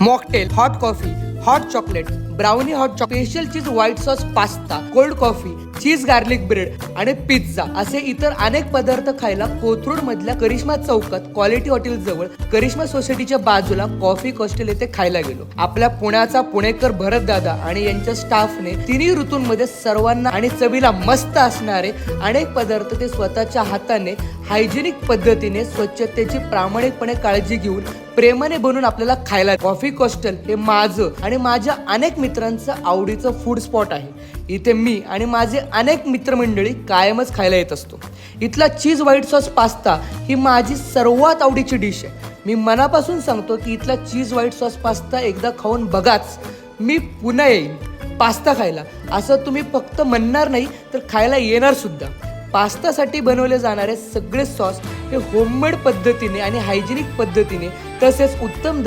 Mocktail, hot coffee, hot chocolate, brownie hot chocolate, special cheese white sauce pasta, cold coffee, cheese garlic bread आणि pizza असे इतर अनेक पदार्थ खायला कोथरूड मधल्या करिश्मा चौकात क्वालिटी हॉटेल जवळ करिश्मा सोसायटीच्या बाजूला कॉफी कॉस्टेल येथे खायला गेलो. आपल्या पुण्याचा पुणेकर भरत दादा आणि यांच्या स्टाफने तिन्ही ऋतूंमध्ये सर्वांना आणि चवीला मस्त असणारे अनेक पदार्थ ते स्वतःच्या हाताने हायजेनिक पद्धतीने स्वच्छतेची प्रामाणिकपणे काळजी घेऊन प्रेमाने बनवून आपल्याला खायला. कॉफी कॉस्टेल हे माझं आणि माझ्या अनेक मित्रांचं आवडीचं फूड स्पॉट आहे. इथे मी आणि माझे अनेक मित्रमंडळी कायमच खायला येत असतो. इथला चीज व्हाईट सॉस पास्ता ही माझी सर्वात आवडीची डिश आहे. मी मनापासून सांगतो की इथला चीज व्हाईट सॉस पास्ता एकदा खाऊन बघाच, मी पुन्हा येईन पास्ता खायला असं तुम्ही फक्त म्हणणार नाही तर खायला येणार सुद्धा. पास्तासाठी बनवले जाणारे सगळे सॉस हे होममेड पद्धतीने आणि हायजेनिक पद्धतीने तसेच उत्तम